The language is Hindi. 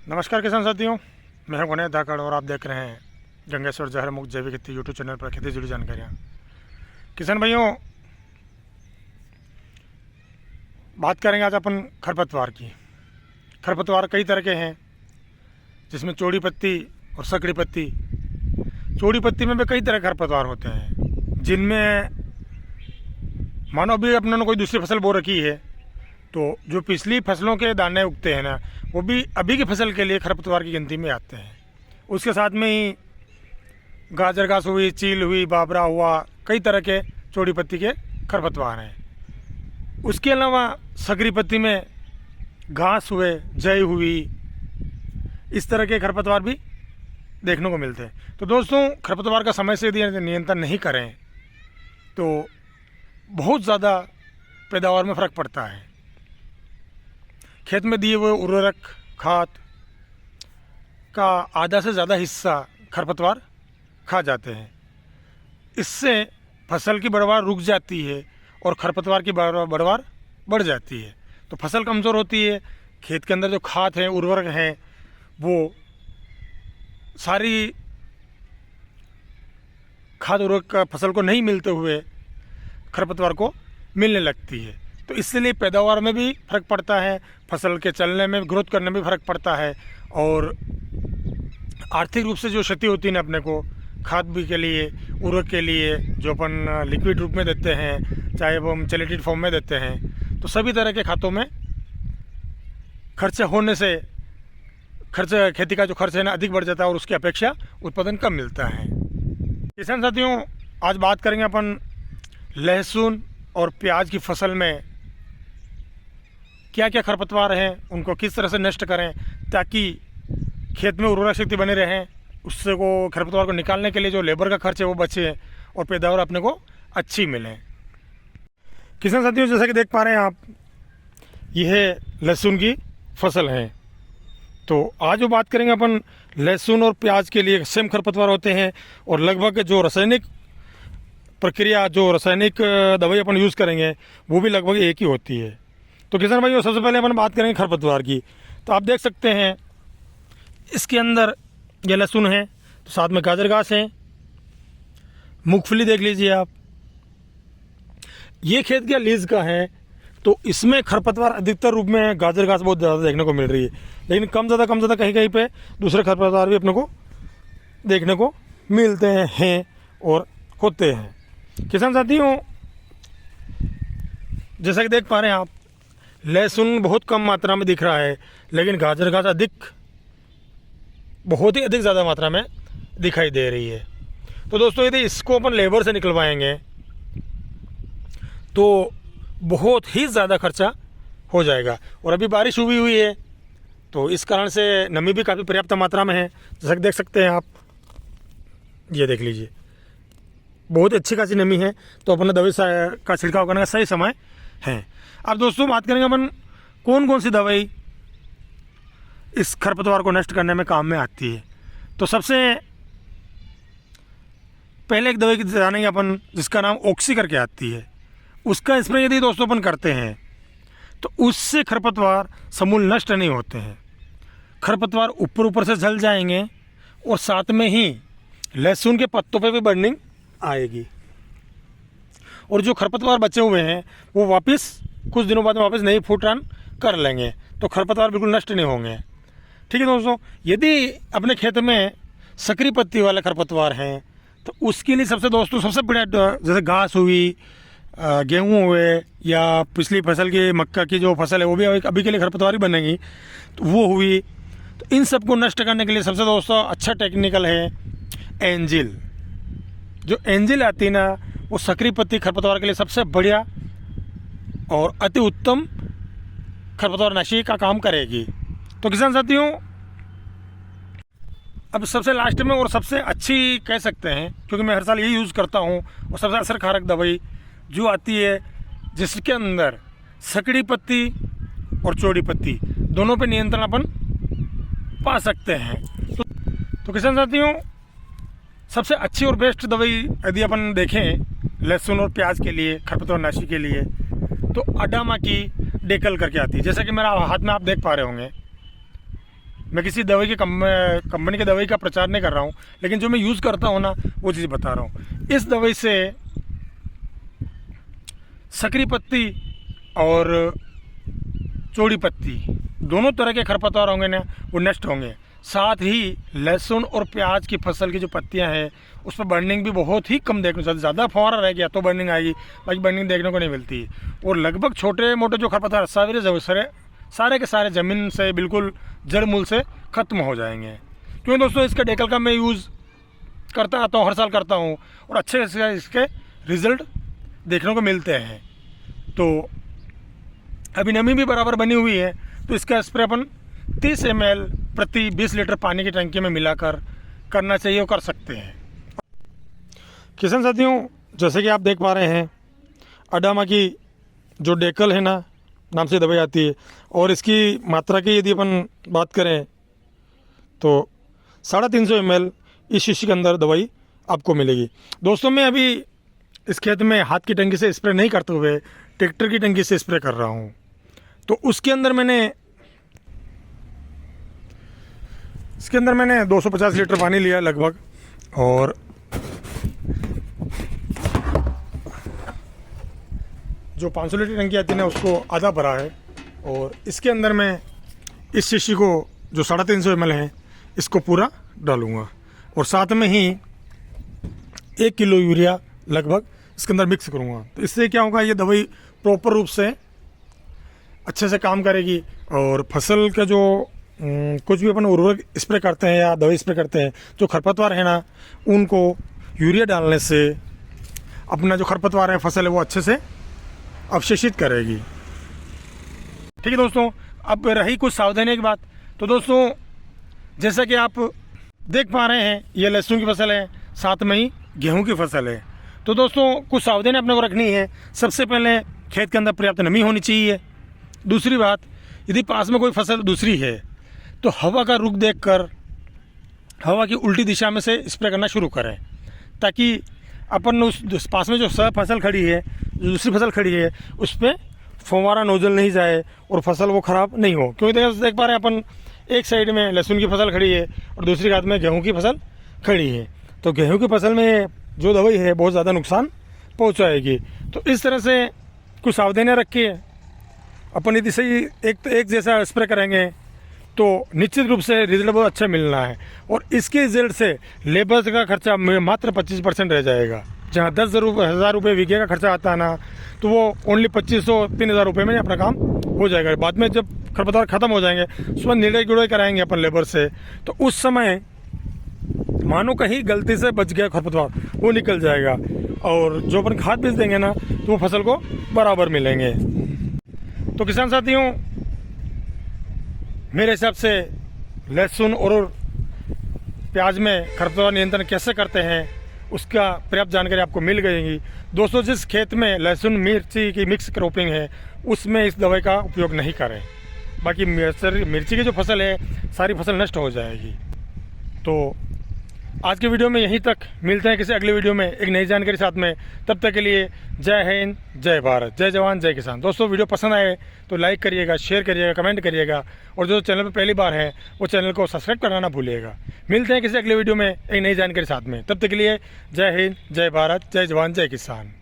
नमस्कार किसान साथियों, मैं हूं गणेश धाकड़ और आप देख रहे हैं गंगेश्वर जहर मुक्त जैविक खेती यूट्यूब चैनल पर खेती से जुड़ी जानकारियाँ। किसान भाइयों, बात करेंगे आज अपन खरपतवार की। खरपतवार कई तरह के हैं, जिसमें चौड़ी पत्ती और सकड़ी पत्ती। चौड़ी पत्ती में भी कई तरह के खरपतवार होते हैं, जिनमें मानो भी अपनों ने कोई दूसरी फसल बो रखी है तो जो पिछली फसलों के दाने उगते हैं ना, वो भी अभी की फसल के लिए खरपतवार की गिनती में आते हैं। उसके साथ में ही गाजर घास हुई, चील हुई, बाबरा हुआ, कई तरह के चौड़ी पत्ती के खरपतवार हैं। उसके अलावा सकरी पत्ती में घास हुए, जई हुई, इस तरह के खरपतवार भी देखने को मिलते हैं। तो दोस्तों, खरपतवार का समय से यदि नियंत्रण नहीं करें तो बहुत ज़्यादा पैदावार में फ़र्क पड़ता है। खेत में दिए हुए उर्वरक खाद का आधा से ज़्यादा हिस्सा खरपतवार खा जाते हैं। इससे फसल की पैदावार रुक जाती है और खरपतवार की पैदावार बढ़ जाती है, तो फसल कमज़ोर होती है। खेत के अंदर जो खाद है, उर्वरक हैं, वो सारी खाद उर्वरक फसल को नहीं मिलते हुए खरपतवार को मिलने लगती है। तो इसलिए पैदावार में भी फ़र्क पड़ता है, फसल के चलने में, ग्रोथ करने में भी फ़र्क पड़ता है, और आर्थिक रूप से जो क्षति होती है ना अपने को, खाद भी के लिए, उर्वरक के लिए जो अपन लिक्विड रूप में देते हैं, चाहे वो हम चैलेटेड फॉर्म में देते हैं, तो सभी तरह के खातों में खर्च होने से खेती का जो खर्च है ना अधिक बढ़ जाता है और उसकी अपेक्षा उत्पादन कम मिलता है। किसान साथियों, आज बात करेंगे अपन लहसुन और प्याज की फसल में क्या क्या खरपतवार हैं, उनको किस तरह से नष्ट करें ताकि खेत में उर्वरक शक्ति बने रहें, उससे को खरपतवार को निकालने के लिए जो लेबर का खर्च है वो बचे और पैदावार अपने को अच्छी मिले। किसान साथियों, जैसा कि देख पा रहे हैं आप, यह लहसुन की फसल है। तो आज जो बात करेंगे अपन लहसुन और प्याज के लिए सेम खरपतवार होते हैं, और लगभग जो रासायनिक प्रक्रिया, जो रासायनिक दवाई अपन यूज़ करेंगे वो भी लगभग एक ही होती है। तो किसान भाइयों, सबसे पहले अपन बात करेंगे खरपतवार की। तो आप देख सकते हैं इसके अंदर ये लहसुन है, तो साथ में गाजर घास है, मूंगफली देख लीजिए आप। ये खेत क्या लीज का है, तो इसमें खरपतवार अधिकतर रूप में गाजर घास बहुत ज़्यादा देखने को मिल रही है, लेकिन कम ज़्यादा कहीं कहीं पे दूसरे खरपतवार भी अपने को देखने को मिलते हैं और होते हैं। किसान साथियों, जैसा कि देख पा रहे हैं आप, लहसुन बहुत कम मात्रा में दिख रहा है, लेकिन गाजर घास बहुत ही अधिक ज़्यादा मात्रा में दिखाई दे रही है। तो दोस्तों, यदि इसको अपन लेबर से निकलवाएंगे तो बहुत ही ज़्यादा खर्चा हो जाएगा। और अभी बारिश हुई है, तो इस कारण से नमी भी काफ़ी पर्याप्त मात्रा में है। जैसा कि देख सकते हैं आप, ये देख लीजिए, बहुत अच्छी खासी नमी है, तो अपने दवाई का छिड़काव करने का सही समय है। अब दोस्तों, बात करेंगे अपन कौन कौन सी दवाई इस खरपतवार को नष्ट करने में काम में आती है। तो सबसे पहले एक दवाई की जानेंगे अपन, जिसका नाम ऑक्सी करके आती है। उसका स्प्रे यदि दोस्तों अपन करते हैं तो उससे खरपतवार समूल नष्ट नहीं होते हैं। खरपतवार ऊपर से जल जाएंगे और साथ में ही लहसुन के पत्तों पे भी बर्निंग आएगी, और जो खरपतवार बचे हुए हैं वो वापस कुछ दिनों बाद वापस नई फूट रन कर लेंगे, तो खरपतवार बिल्कुल नष्ट नहीं होंगे। ठीक है दोस्तों, यदि अपने खेत में सकरी पत्ती वाले खरपतवार हैं तो उसके लिए सबसे बढ़िया, जैसे घास हुई, गेहूँ हुए, या पिछली फसल की मक्का की जो फसल है वो भी अभी के लिए खरपतवार ही बनेगी, तो वो हुई। तो इन सबको नष्ट करने के लिए सबसे दोस्तों अच्छा टेक्निकल है एंजिल। जो एंजिल आती है ना, वो सकरी पत्ती खरपतवार के लिए सबसे बढ़िया और अति उत्तम खरपतवार नाशी का काम करेगी। तो किसान साथियों, अब सबसे लास्ट में और सबसे अच्छी कह सकते हैं, क्योंकि मैं हर साल यही यूज़ करता हूँ, और सबसे असरकारक दवाई जो आती है जिसके अंदर सकड़ी पत्ती और चौड़ी पत्ती दोनों पे नियंत्रण अपन पा सकते हैं। तो किसान साथियों, सबसे अच्छी और बेस्ट दवाई यदि अपन देखें लहसुन और प्याज के लिए, खरपतवार नाशी के लिए, तो अडामा की डेकल करके आती है। जैसा कि मेरा हाथ में आप देख पा रहे होंगे, मैं किसी दवाई की कंपनी की दवाई का प्रचार नहीं कर रहा हूँ, लेकिन जो मैं यूज़ करता हूँ ना वो चीज़ बता रहा हूँ। इस दवाई से सकरी पत्ती और चौड़ी पत्ती दोनों तरह के खरपतवार होंगे ना, वो नष्ट होंगे। साथ ही लहसुन और प्याज की फसल की जो पत्तियां हैं उस पर बर्निंग भी बहुत ही कम देखने को, ज़्यादा फुहारा रह गया तो बर्निंग आएगी, बाकी बर्निंग देखने को नहीं मिलती। और लगभग छोटे मोटे जो खरपतवार सारे के सारे ज़मीन से बिल्कुल जड़ मूल से ख़त्म हो जाएंगे। क्यों दोस्तों, इसका डेकल का मैं यूज़ करता आता हूँ, हर साल करता हूँ और अच्छे से इसके रिज़ल्ट देखने को मिलते हैं। तो अभी नमी भी बराबर बनी हुई है, तो इसका स्प्रे अपन 30 ml प्रति 20 लीटर पानी की टंकी में मिलाकर करना चाहिए और कर सकते हैं। किसान साथियों, जैसे कि आप देख पा रहे हैं, अडामा की जो डेकल है ना नाम से दवाई आती है, और इसकी मात्रा की यदि अपन बात करें तो 350 ml इस शीशी के अंदर दवाई आपको मिलेगी। दोस्तों, मैं अभी इस खेत में हाथ की टंकी से स्प्रे नहीं करते हुए ट्रैक्टर की टंकी से स्प्रे कर रहा हूँ। तो इसके अंदर मैंने 250 लीटर पानी लिया लगभग, और जो 500 लीटर टंकी आती है ना उसको आधा भरा है, और इसके अंदर मैं इस शीशी को जो 350 ml है इसको पूरा डालूंगा, और साथ में ही 1 किलो यूरिया लगभग इसके अंदर मिक्स करूंगा। तो इससे क्या होगा, ये दवाई प्रॉपर रूप से अच्छे से काम करेगी, और फसल का जो कुछ भी अपन उर्वरक स्प्रे करते हैं या दवाई स्प्रे करते हैं, जो खरपतवार है ना उनको यूरिया डालने से अपना जो खरपतवार है फसल है वो अच्छे से अवशेषित करेगी। ठीक है दोस्तों, अब रही कुछ सावधानी की बात। तो दोस्तों, जैसा कि आप देख पा रहे हैं, ये लहसुन की फसल है, साथ में ही गेहूं की फसल है। तो दोस्तों, कुछ सावधानी अपने को रखनी है। सबसे पहले खेत के अंदर पर्याप्त नमी होनी चाहिए। दूसरी बात, यदि पास में कोई फसल दूसरी है तो हवा का रुख देखकर हवा की उल्टी दिशा में से स्प्रे करना शुरू करें, ताकि अपन उस पास में जो फसल खड़ी है, जो दूसरी फसल खड़ी है, उस पर फव्वारा नोजल नहीं जाए और फसल वो ख़राब नहीं हो। क्योंकि देख पा रहे हैं अपन, एक साइड में लहसुन की फसल खड़ी है और दूसरी हाथ में गेहूं की फसल खड़ी है, तो गेहूं की फसल में जो दवाई है बहुत ज़्यादा नुकसान पहुंचाएगी। तो इस तरह से कुछ सावधानियाँ रखिए। अपन यदि सही एक जैसा स्प्रे करेंगे तो निश्चित रूप से रिजल्ट बहुत अच्छा मिलना है, और इसके रिजल्ट से लेबर का खर्चा मात्र 25% रह जाएगा। जहाँ 10,000 रुपये बीघे का खर्चा आता है ना, तो वो ओनली 2,500-3,000 रुपये में अपना काम हो जाएगा। बाद में जब खरपतवार ख़त्म हो जाएंगे, उसमें निराई गुड़ाई कराएंगे अपन लेबर से, तो उस समय मानो कहीं गलती से बच गया खरपतवार, वो निकल जाएगा, और जो अपन खाद बीज देंगे ना तो वो फसल को बराबर मिलेंगे। तो किसान साथियों, मेरे हिसाब से लहसुन और प्याज में खरपतवार नियंत्रण कैसे करते हैं उसका पर्याप्त जानकारी आपको मिल गई। दोस्तों, जिस खेत में लहसुन मिर्ची की मिक्स क्रॉपिंग है उसमें इस दवाई का उपयोग नहीं करें, बाकी मिर्ची की जो फसल है सारी फसल नष्ट हो जाएगी। तो आज के वीडियो में यहीं तक, मिलते हैं किसी अगले वीडियो में एक नई जानकारी साथ में। तब तक के लिए जय हिंद, जय भारत, जय जवान, जय किसान। दोस्तों, वीडियो पसंद आए तो लाइक करिएगा, शेयर करिएगा, कमेंट करिएगा, और जो चैनल पर पहली बार है वो चैनल को सब्सक्राइब करना ना भूलिएगा। मिलते हैं किसी अगले वीडियो में एक नई जानकारी साथ में। तब तक के लिए जय हिंद, जय भारत, जय जवान, जय किसान।